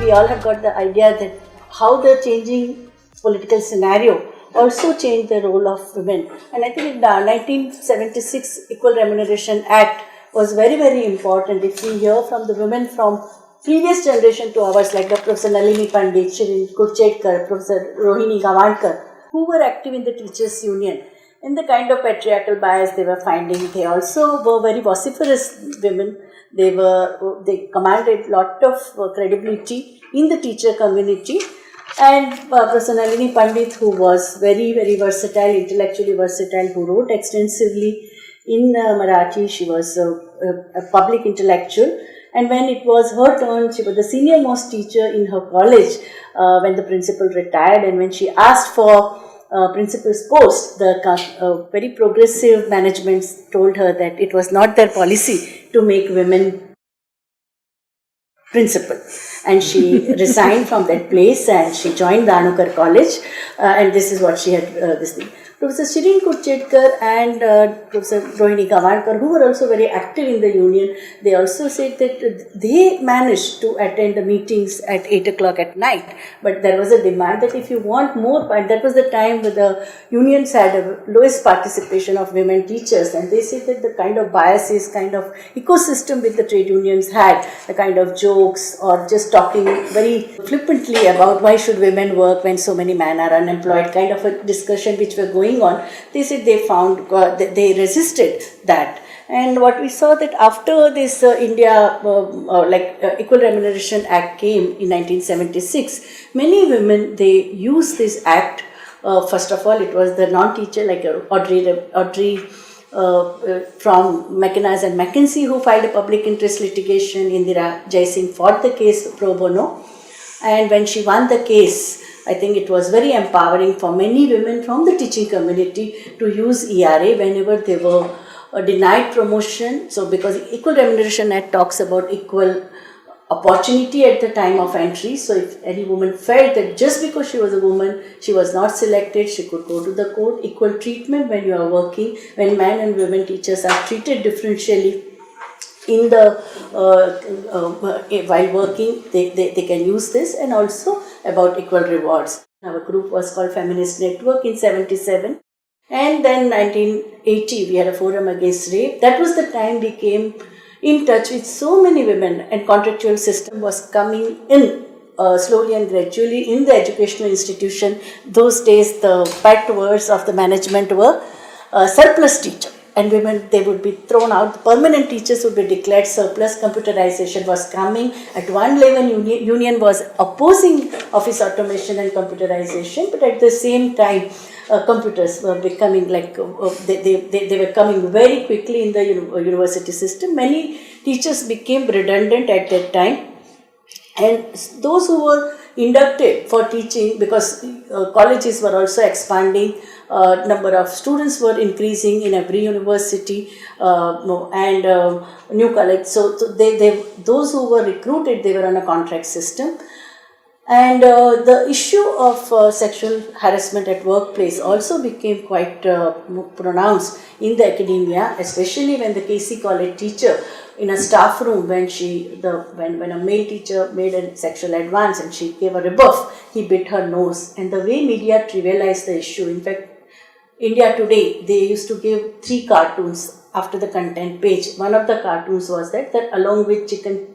we all have got the idea that how the changing political scenario also changed the role of women. And I think the 1976 Equal Remuneration Act was very, very important. If we hear from the women from previous generation to ours, like Professor Nalini Pandit, Shirin Kurchetkar, Professor Rohini Gavankar, who were active in the teachers' union, in the kind of patriarchal bias they were finding, they also were very vociferous women. They commanded a lot of credibility in the teacher community. And Professor Nalini Pandit, who was very, very versatile, intellectually versatile, who wrote extensively in Marathi. She was a public intellectual. And when it was her turn, she was the senior most teacher in her college when the principal retired. And when she asked for principal's post, the very progressive management told her that it was not their policy to make women principal. And she resigned from that place and she joined the Anukar College. And this is what she had, this thing. Professor Shirin Kurchetkar and Professor Rohini Gavankar, who were also very active in the union, they also said that they managed to attend the meetings at 8 o'clock at night. But there was a demand that if you want more, and that was the time when the unions had a lowest participation of women teachers, and they said that the kind of biases, kind of ecosystem which the trade unions had, the kind of jokes or just talking very flippantly about why should women work when so many men are unemployed, kind of a discussion which were going on, they said they found they resisted that. And what we saw that after this Equal Remuneration Act came in 1976, many women, they used this act. First of all, it was the non-teacher like Audrey from McInnes and McKinsey who filed a public interest litigation. Indira Jaising fought the case pro bono, and when she won the case, I think it was very empowering for many women from the teaching community to use ERA whenever they were denied promotion. So because Equal Remuneration Act talks about equal opportunity at the time of entry. So if any woman felt that just because she was a woman, she was not selected, she could go to the court. Equal treatment when you are working, when men and women teachers are treated differentially in the while working, they can use this. And also about equal rewards. Our group was called Feminist Network in 77, and then 1980 we had a forum against rape. That was the time we came in touch with so many women, and contractual system was coming in slowly and gradually in the educational institution. Those days the pet words of the management were surplus teacher. And women, they would be thrown out. The permanent teachers would be declared surplus. Computerization was coming. At one level, union was opposing office automation and computerization, but at the same time, computers were becoming like, they were coming very quickly in the university system. Many teachers became redundant at that time. And those who were inducted for teaching, because colleges were also expanding, number of students were increasing in every university, and new college. So those who were recruited, they were on a contract system. And the issue of sexual harassment at workplace also became quite pronounced in the academia, especially when the KC College teacher in a staff room, when a male teacher made a sexual advance and she gave a rebuff, he bit her nose. And the way media trivialized the issue, in fact, India Today, they used to give 3 cartoons after the content page. One of the cartoons was that along with chicken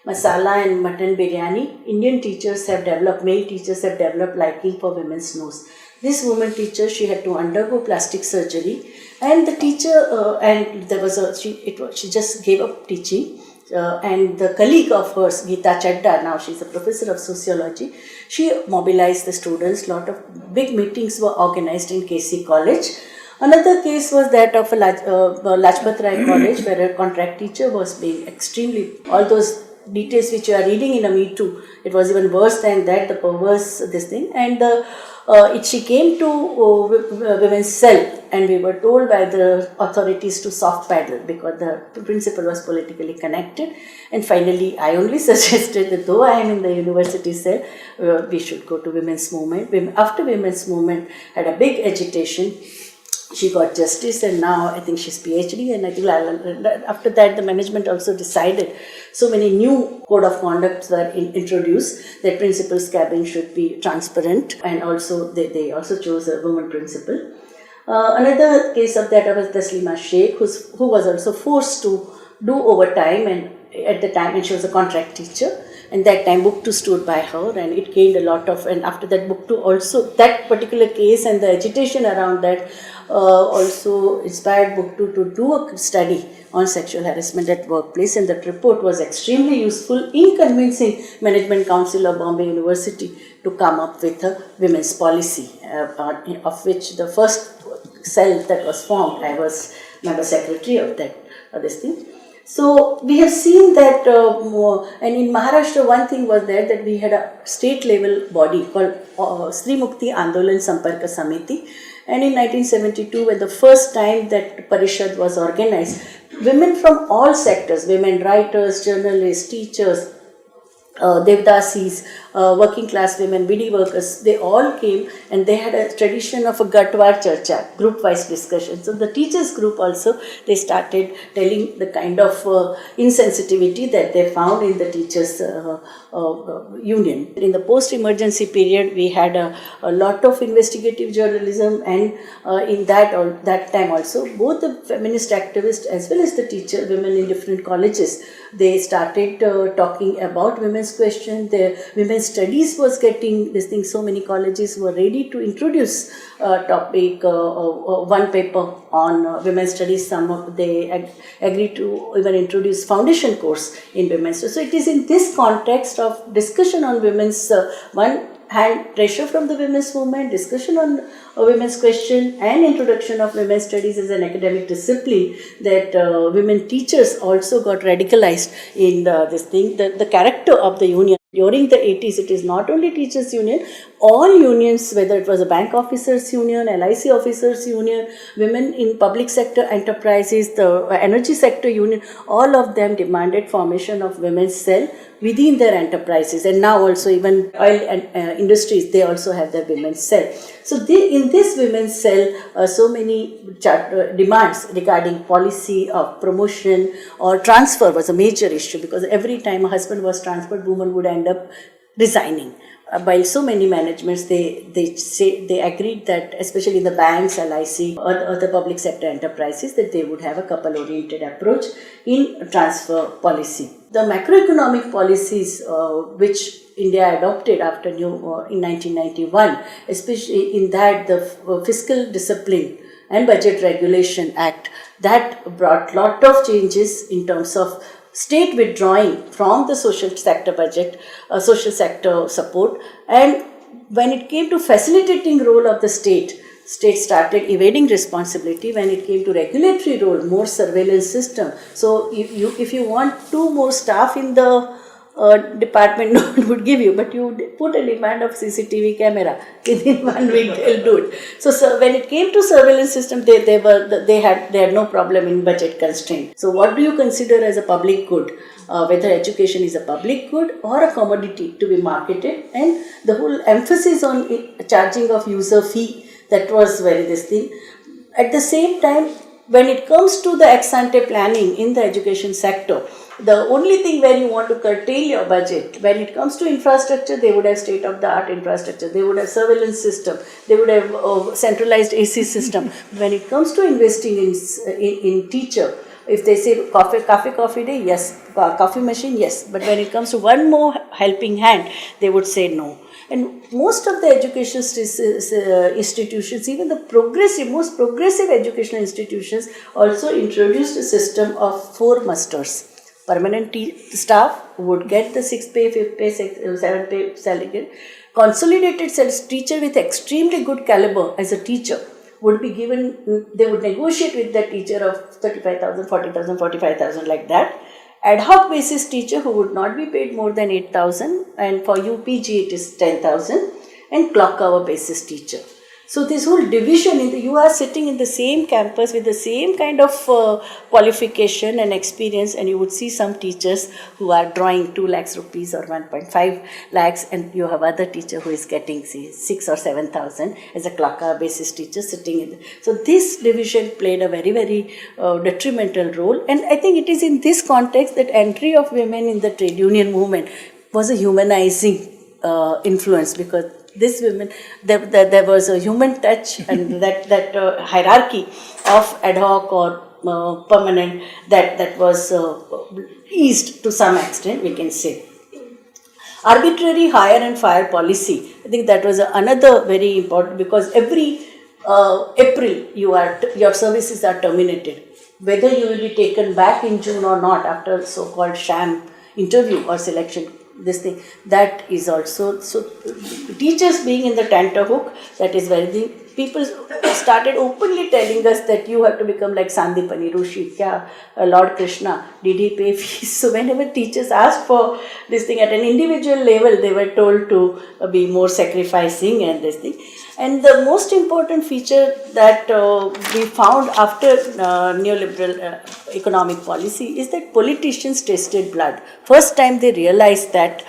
masala and mutton biryani, Indian teachers have developed, male teachers have developed liking for women's nose. This woman teacher, she had to undergo plastic surgery, and the teacher, and there was she just gave up teaching. And the colleague of hers, Geeta Chadda, now she's a professor of sociology, she mobilized the students. Lot of big meetings were organized in KC College. Another case was that of Lajpat Rai College, where a contract teacher was being extremely, all those details which you are reading in a Me Too, it was even worse than that, the perverse this thing. And she came to women's cell, and we were told by the authorities to soft paddle because the principal was politically connected. And finally, I only suggested that though I am in the university cell, we should go to women's movement. After women's movement had a big agitation, she got justice, and now I think she's PhD, and I think after that the management also decided so many new code of conducts were introduced, that principal's cabin should be transparent, and also they also chose a woman principal. Another case of that was Taslima Sheikh, who was also forced to do overtime, and at the time, and she was a contract teacher. And that time Book 2 stood by her, and it gained a lot of, and after that Book 2 also, that particular case and the agitation around that also inspired Book 2 to do a study on sexual harassment at workplace, and that report was extremely useful in convincing Management Council of Bombay University to come up with a women's policy, of which the first cell that was formed, I was member secretary of that, this thing. So we have seen that, and in Maharashtra one thing was there, that we had a state level body called Sri Mukti Andolan Samparka Samiti, and in 1972, when the first time that Parishad was organized, women from all sectors, women writers, journalists, teachers, Devdasis, working class women, BD workers, they all came, and they had a tradition of a Gatwar Charcha, group wise discussion. So the teachers group also, they started telling the kind of insensitivity that they found in the teachers union. In the post emergency period, we had a lot of investigative journalism, and in that time also, both the feminist activists as well as the teacher women in different colleges, they started talking about women's question. The women's studies was getting this thing. So many colleges were ready to introduce topic, one paper on women's studies. Some they agreed to even introduce foundation course in women's studies. So it is in this context of discussion on women's one hand pressure from the women's movement, discussion on a women's question, and introduction of women's studies as an academic discipline, that women teachers also got radicalized in this thing. The character of the union during the 80s, it is not only teachers union, all unions, whether it was a bank officers union, LIC officers union, women in public sector enterprises, the energy sector union, all of them demanded formation of women's cell within their enterprises. And now also even oil and industries, they also have their women's cell. So in this women's cell, so many demands regarding policy of promotion or transfer was a major issue, because every time a husband was transferred, woman would end up resigning. While so many managements, they agreed that, especially in the banks, LIC, or the public sector enterprises, that they would have a couple-oriented approach in transfer policy. The macroeconomic policies which India adopted after in 1991, especially in that the Fiscal Discipline and Budget Regulation Act, that brought lot of changes in terms of state withdrawing from the social sector budget, social sector support, and when it came to facilitating role of the state started evading responsibility. When it came to regulatory role, more surveillance system. So if you want two more staff in the department, no one would give you, but you put a demand of CCTV camera, within 1 week they'll do it. So when it came to surveillance system, they had no problem in budget constraint. So what do you consider as a public good? Whether education is a public good or a commodity to be marketed, and the whole emphasis on charging of user fee, that was very this thing. At the same time, when it comes to the ex-ante planning in the education sector, the only thing where you want to curtail your budget, when it comes to infrastructure, they would have state-of-the-art infrastructure, they would have surveillance system, they would have centralized AC system. When it comes to investing in teacher, if they say coffee day, yes, coffee machine, yes, but when it comes to one more helping hand, they would say no. And most of the education institutions, even the most progressive educational institutions, also introduced a system of 4 musters. Permanent staff would get the 6th pay, 5th pay, 7th pay salary. Consolidated teacher with extremely good caliber as a teacher would be given, they would negotiate with the teacher of 35,000, 40,000, 45,000, like that. Ad hoc basis teacher who would not be paid more than 8,000, and for UPG it is 10,000, and clock hour basis teacher. So this whole division, you are sitting in the same campus with the same kind of qualification and experience, and you would see some teachers who are drawing 2 lakhs rupees or 1.5 lakhs, and you have other teacher who is getting say 6 or 7,000 as a clock hour basis teacher sitting in. So this division played a very, very detrimental role, and I think it is in this context that entry of women in the trade union movement was a humanizing influence, because this women, there was a human touch, and that hierarchy of ad hoc or permanent, that was eased to some extent, we can say. Arbitrary hire and fire policy, I think that was another very important, because every April your services are terminated, whether you will be taken back in June or not after so-called sham interview or selection. This thing, that is also, so teachers being in the tenterhook, that is where the people started openly telling us that you have to become like Sandipani Rushi, Lord Krishna, did he pay fees? So whenever teachers asked for this thing at an individual level, they were told to be more sacrificing and this thing. And the most important feature that we found after neoliberal economic policy is that politicians tasted blood. First time they realized that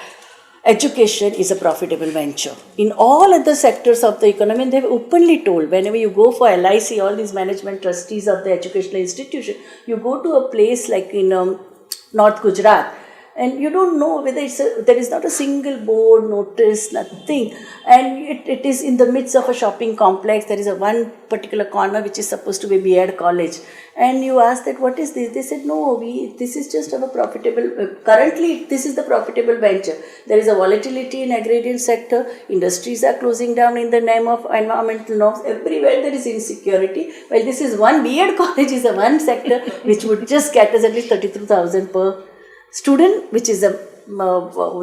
education is a profitable venture. In all other sectors of the economy, they have openly told, whenever you go for LIC, all these management trustees of the educational institution, you go to a place like in North Gujarat, and you don't know whether there is not a single board, notice, nothing. And it is in the midst of a shopping complex. There is a one particular corner which is supposed to be B.Ed college. And you ask that, what is this? They said, no, this is just our profitable, currently this is the profitable venture. There is a volatility in agrarian sector. Industries are closing down in the name of environmental norms. Everywhere there is insecurity. Well, this is one B.Ed college is a one sector which would just get us at least 32,000 per student, which is a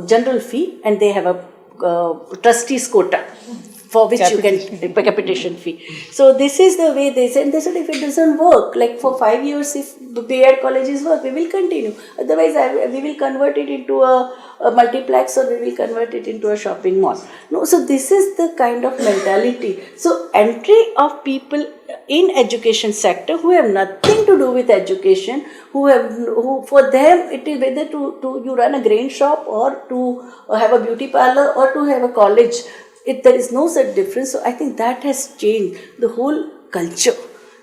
general fee, and they have a trustees quota for which you can capitation fee. So this is the way they said. They said if it doesn't work, like for 5 years, if B.Ed colleges work, we will continue. Otherwise, we will convert it into a multiplex, or we will convert it into a shopping mall. No, so this is the kind of mentality. So entry of people in education sector who have nothing to do with education, who for them it is whether to you run a grain shop, or to have a beauty parlor, or to have a college. There is no such difference. So I think that has changed the whole culture.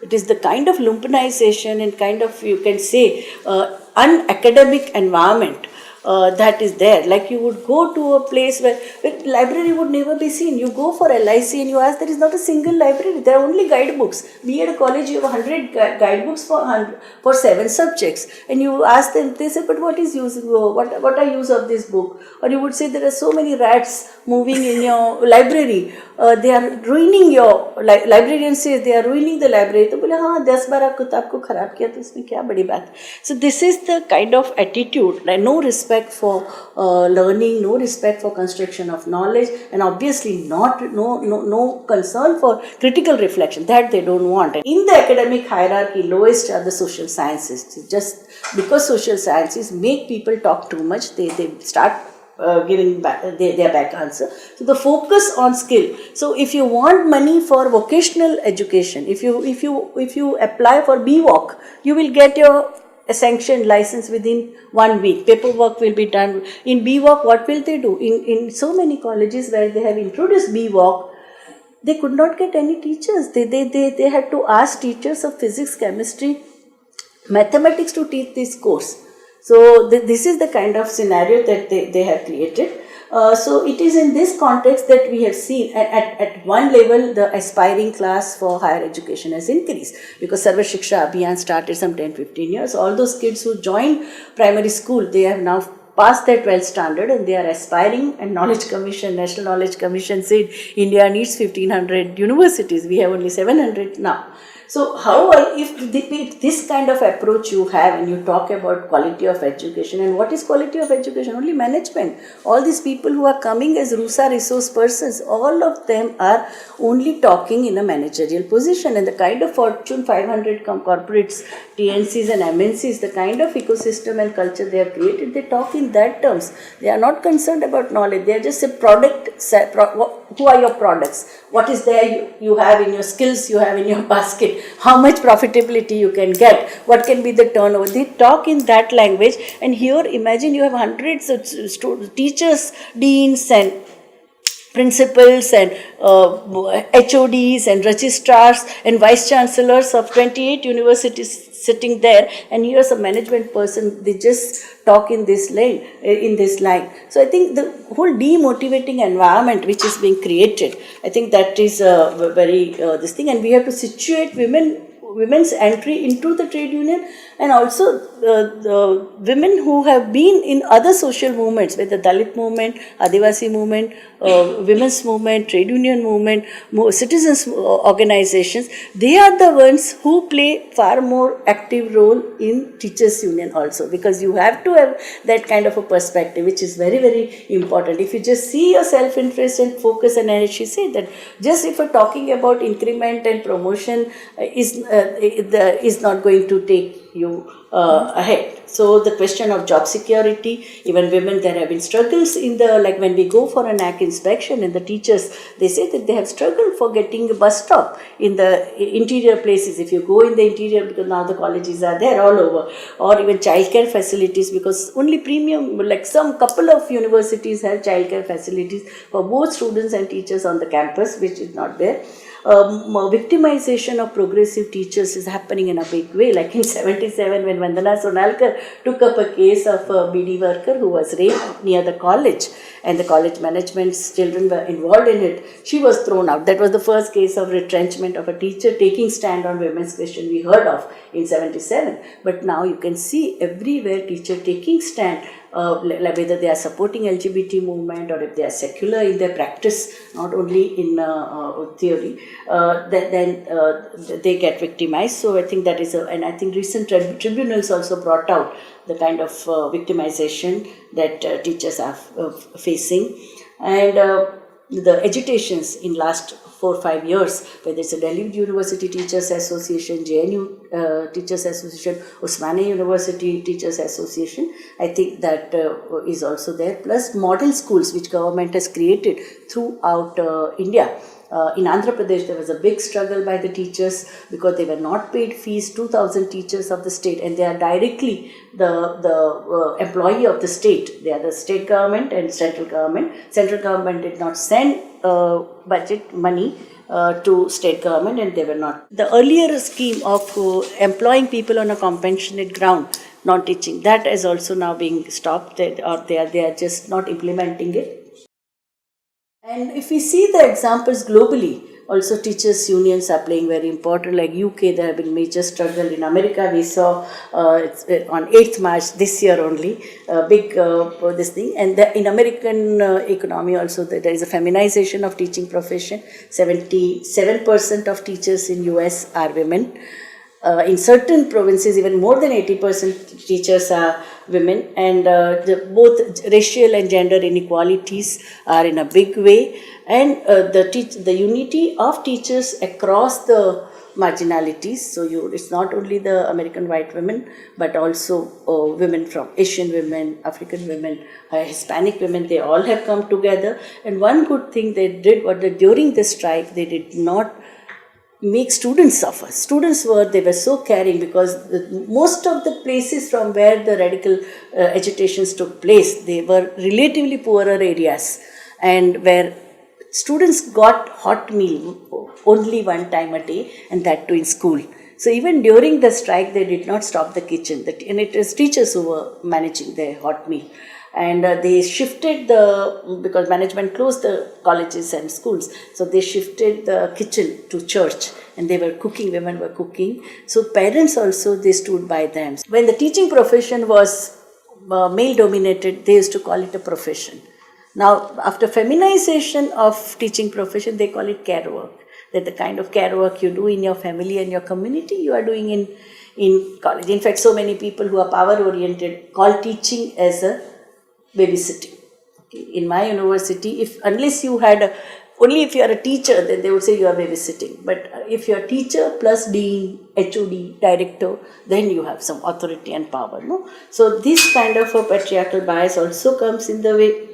It is the kind of lumpenization and kind of, you can say, unacademic environment that is there. Like you would go to a place where library would never be seen. You go for LIC and you ask, there is not a single library. There are only guidebooks. B.Ed college, you have 100 guidebooks for 7 subjects. And you ask them, they say, but what is use? What are use of this book? Or you would say, there are so many rats moving in your library. They are ruining your, librarian says, they are ruining the library. तो बोले हाँ 10-12 किताब को खराब किया तो इसमें क्या बड़ी बात. So this is the kind of attitude, like no respect for learning, no respect for construction of knowledge, and obviously no concern for critical reflection. That they don't want. And in the academic hierarchy, lowest are the social sciences. Just because social sciences make people talk too much, they start giving back their back answer. So the focus on skill. So if you want money for vocational education, if you apply for BVOC, you will get your sanctioned license within 1 week. Paperwork will be done. In BVOC, what will they do? In so many colleges where they have introduced BVOC, they could not get any teachers. They had to ask teachers of physics, chemistry, mathematics to teach this course. So this is the kind of scenario that they have created. So it is in this context that we have seen at one level the aspiring class for higher education has increased, because Sarva Shiksha Abhiyan started some 10-15 years. All those kids who joined primary school, they have now passed their 12th standard and they are aspiring, and National Knowledge Commission said India needs 1500 universities. We have only 700 now. So if this kind of approach you have and you talk about quality of education, and what is quality of education? Only management. All these people who are coming as RUSA resource persons, all of them are only talking in a managerial position, and the kind of Fortune 500 corporates, TNCs and MNCs, the kind of ecosystem and culture they have created, they talk in that terms. They are not concerned about knowledge. They are just a product who are your products, what is there you have in your skills, you have in your basket, how much profitability you can get, what can be the turnover. They talk in that language. And here imagine you have hundreds of teachers, deans and principals and HODs and registrars and vice chancellors of 28 universities sitting there, and here's a management person, they just talk in this line. So I think the whole demotivating environment which is being created, I think that is very this thing, and we have to situate women's entry into the trade union, and also the women who have been in other social movements, with the Dalit movement, Adivasi movement, women's movement, trade union movement, citizens organizations. They are the ones who play far more active role in teachers union also, because you have to have that kind of a perspective, which is very, very important. If you just see your self-interest and focus, and as she said that just if you're talking about increment and promotion is not going to take you ahead. So the question of job security, even women, there have been struggles in the, like when we go for an NAC inspection, and the teachers, they say that they have struggled for getting a bus stop in the interior places. If you go in the interior, because now the colleges are there all over, or even childcare facilities, because only premium, like some couple of universities have childcare facilities for both students and teachers on the campus, which is not there. Victimization of progressive teachers is happening in a big way. Like in 77, when Vandana Sonalkar took up a case of a BD worker who was raped near the college, and the college management's children were involved in it, she was thrown out. That was the first case of retrenchment of a teacher taking stand on women's question we heard of in 77. But now you can see everywhere teacher taking stand, whether they are supporting LGBT movement or if they are secular in their practice, not only in theory, then they get victimized. So I think that is and I think recent tribunals also brought out the kind of victimization that teachers are facing. And the agitations in last 4 or 5 years, whether it's a Delhi University Teachers Association, JNU Teachers Association, Osmania University Teachers Association, I think that is also there. Plus model schools which government has created throughout India. In Andhra Pradesh, there was a big struggle by the teachers because they were not paid fees, 2,000 teachers of the state, and they are directly the employee of the state. They are the state government and central government. Central government did not send budget money to state government, and they were not. The earlier scheme of employing people on a compassionate ground, not teaching, that is also now being stopped, or they are just not implementing it. And if we see the examples globally, also teachers' unions are playing very important. Like UK, there have been major struggle. In America, we saw on 8th March this year only, big this thing. And in American economy also, there is a feminization of teaching profession. 77% of teachers in US are women. In certain provinces, even more than 80% teachers are women, and both racial and gender inequalities are in a big way. And the unity of teachers across the marginalities. So it's not only the American white women, but also women from Asian women, African women, Hispanic women. They all have come together. And one good thing they did was that during the strike, they did not make students suffer. Students they were so caring, because most of the places from where the radical agitations took place, they were relatively poorer areas, and where students got hot meal only one time a day, and that too in school. So even during the strike, they did not stop the kitchen, and it was teachers who were managing their hot meal. And they shifted because management closed the colleges and schools, so they shifted the kitchen to church, and they were cooking, women were cooking. So parents also, they stood by them. When the teaching profession was male dominated, they used to call it a profession. Now, after feminization of teaching profession, they call it care work. That the kind of care work you do in your family and your community, you are doing in college. In fact, so many people who are power oriented call teaching as a babysitting. Okay. In my university, unless you had only if you are a teacher, then they would say you are babysitting. But if you are teacher plus dean, HOD, director, then you have some authority and power. No? So this kind of a patriarchal bias also comes in the way.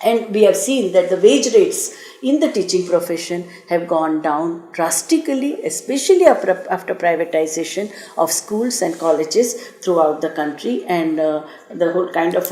And we have seen that the wage rates in the teaching profession have gone down drastically, especially after privatization of schools and colleges throughout the country. And the whole kind of,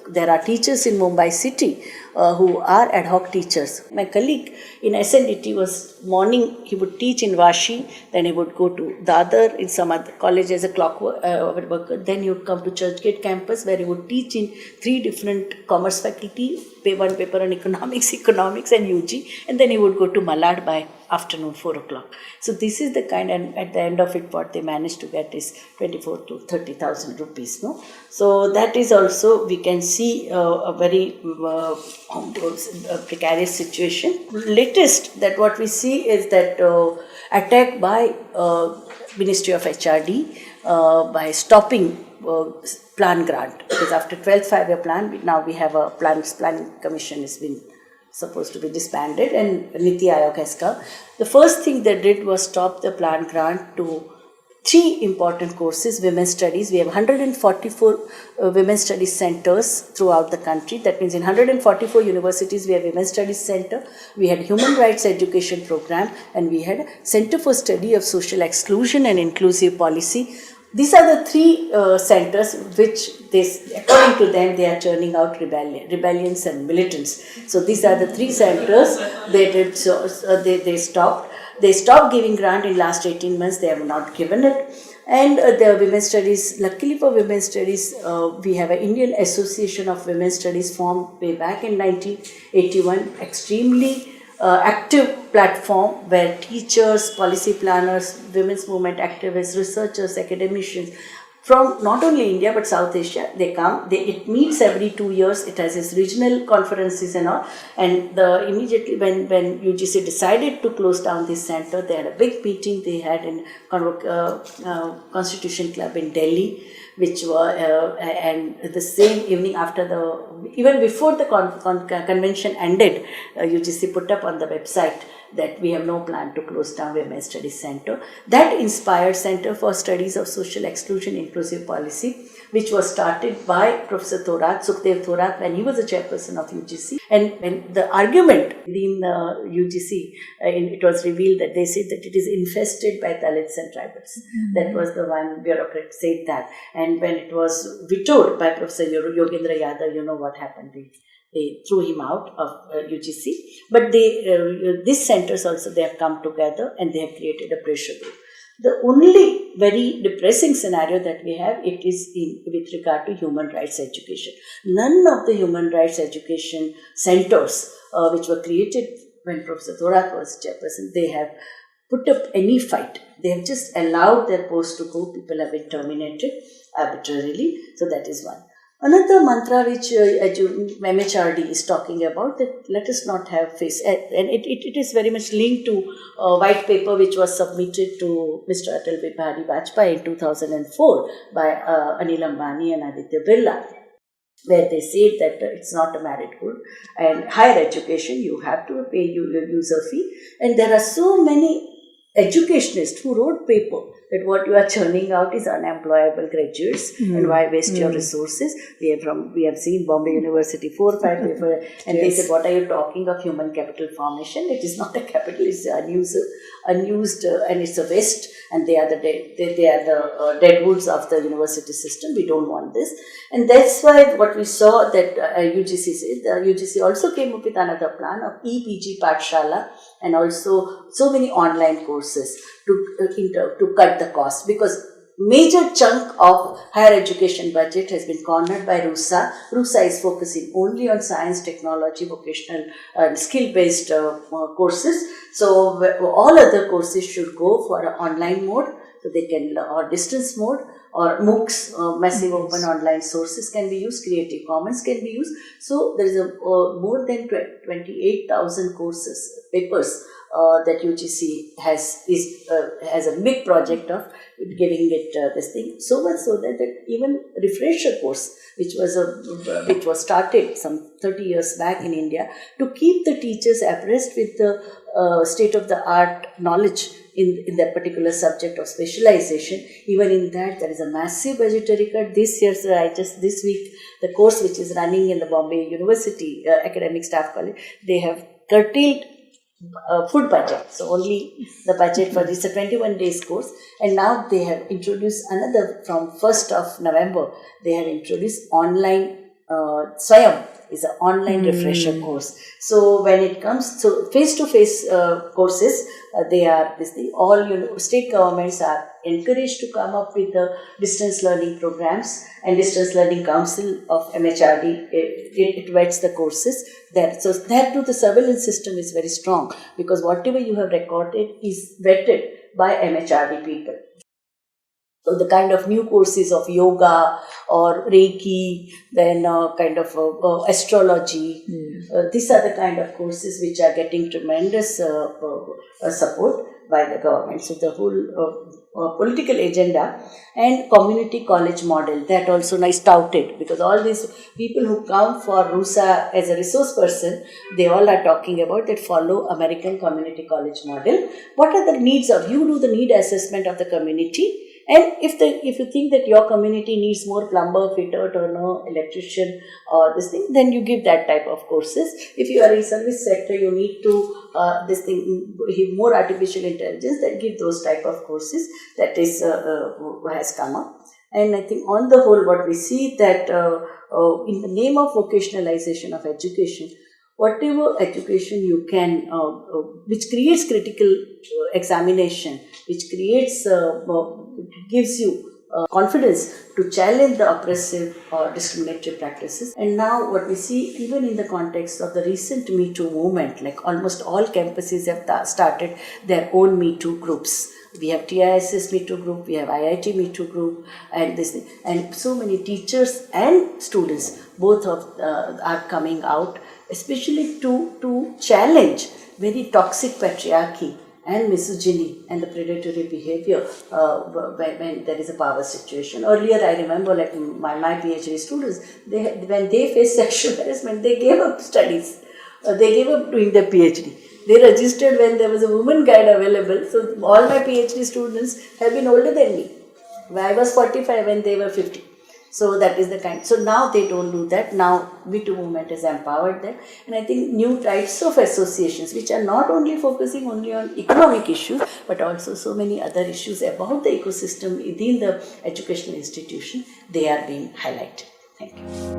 there are teachers in Mumbai city who are ad hoc teachers. My colleague in SNDT was morning, he would teach in Vashi, then he would go to Dadar in some other college as a clock worker, then he would come to Churchgate campus where he would teach in 3 different commerce faculty, one paper on economics and UG, and then he would go to Malad by afternoon 4 o'clock. So this is the kind, and at the end of it what they managed to get is 24 to 30,000 rupees. No? So that is also, we can see a very precarious situation. Latest that what we see is that attack by Ministry of HRD by stopping plan grant, because after 12th 5-year plan, now we have a planning commission has been supposed to be disbanded and Niti Aayog has come. The first thing they did was stop the plan grant to 3 important courses. Women's studies, we have 144 women's studies centers throughout the country. That means in 144 universities we have women's studies center, we had human rights education program, and we had Center for Study of Social Exclusion and Inclusive Policy. These are the 3 centers which, according to them, they are churning out rebellions and militants. So these are the 3 centers they did. So they stopped. They stopped giving grant in last 18 months. They have not given it. And the women's studies, luckily for women's studies, we have an Indian Association of Women's Studies formed way back in 1981. Extremely active platform where teachers, policy planners, women's movement activists, researchers, academicians from not only India but South Asia, they come. It meets every 2 years. It has its regional conferences and all. And immediately when UGC decided to close down this center, they had a big meeting they had in Constitution Club in Delhi, which were, and the same evening even before the convention ended, UGC put up on the website that we have no plan to close down Women's Studies Center. That inspired Center for Studies of Social Exclusion Inclusive Policy, which was started by Professor Sukhdev Thorat when he was the chairperson of UGC. And when the argument in UGC, it was revealed that they said that it is infested by Dalits and tribals. Mm-hmm. That was the one bureaucrat said that. And when it was vetoed by Professor Yogendra Yadav, you know what happened. They threw him out of UGC. But these centers also, they have come together and they have created a pressure group. The only very depressing scenario that we have, it is with regard to human rights education. None of the human rights education centers which were created when Professor Thorat was chairperson, they have put up any fight. They have just allowed their post to go. People have been terminated arbitrarily. So that is one. Another mantra which MHRD is talking about, that let us not have face, and it is very much linked to a white paper which was submitted to Mr. Patel Vajpayee in 2004 by Anil Ambani and Aditya Birla, where they said that it's not a merit good, and higher education you have to pay your user fee, and there are so many educationists who wrote paper that what you are churning out is unemployable graduates, and why waste your resources. We have seen Bombay University 4 or 5 paper, and they said, what are you talking of human capital formation? It is not a capital, it's unused, and it's a waste, and they are the deadwoods of the university system. We don't want this, and that's why what we saw that UGC said. UGC also came up with another plan of EPG Pathshala, and also so many online courses to cut the cost, because major chunk of higher education budget has been cornered by RUSA. RUSA is focusing only on science, technology, vocational and skill-based courses. So all other courses should go for an online mode, so they can, or distance mode, or MOOCs, massive open online sources can be used, Creative Commons can be used. So there is more than 28,000 courses, papers that UGC has a big project of giving it this thing. So much so that even refresher course, which was started some 30 years back in India, to keep the teachers abreast with the state-of-the-art knowledge in that particular subject of specialization. Even in that, there is a massive budgetary cut. This year, this week, the course which is running in the Bombay University Academic Staff College, they have curtailed food budget. So only the budget for this, a 21 days course. And now they have introduced another, from 1st of November, they have introduced online Swayam is an online refresher course. So when it comes to face-to-face courses, they are all state governments are encouraged to come up with the distance learning programs, and Distance Learning Council of MHRD it vets the courses there. So that too, the surveillance system is very strong, because whatever you have recorded is vetted by MHRD people. So the kind of new courses of yoga or Reiki, then kind of astrology, these are the kind of courses which are getting tremendous support by the government. So the whole political agenda and community college model, that also nice touted, because all these people who come for RUSA as a resource person, they all are talking about that follow American community college model. What are the needs of, you do the need assessment of the community. And if you think that your community needs more plumber, fitter, turner, electrician, or this thing, then you give that type of courses. If you are in service sector, you need to more artificial intelligence, then give those type of courses. That is has come up. And I think on the whole, what we see that in the name of vocationalization of education, whatever education you can, which creates critical examination, which creates, gives you confidence to challenge the oppressive or discriminatory practices. And now what we see, even in the context of the recent Me Too movement, like almost all campuses have started their own Me Too groups. We have TISS Me Too group, we have IIT Me Too group, and this thing. And so many teachers and students both are coming out, especially to challenge very toxic patriarchy and misogyny and the predatory behavior when there is a power situation. Earlier, I remember, like my PhD students, when they faced sexual harassment, they gave up studies. They gave up doing their PhD. They registered when there was a woman guide available. So all my PhD students have been older than me. I was 45 when they were 50. So that is the kind. So now they don't do that. Now Me Too movement has empowered them. And I think new types of associations, which are not only focusing only on economic issues, but also so many other issues about the ecosystem within the educational institution, they are being highlighted. Thank you.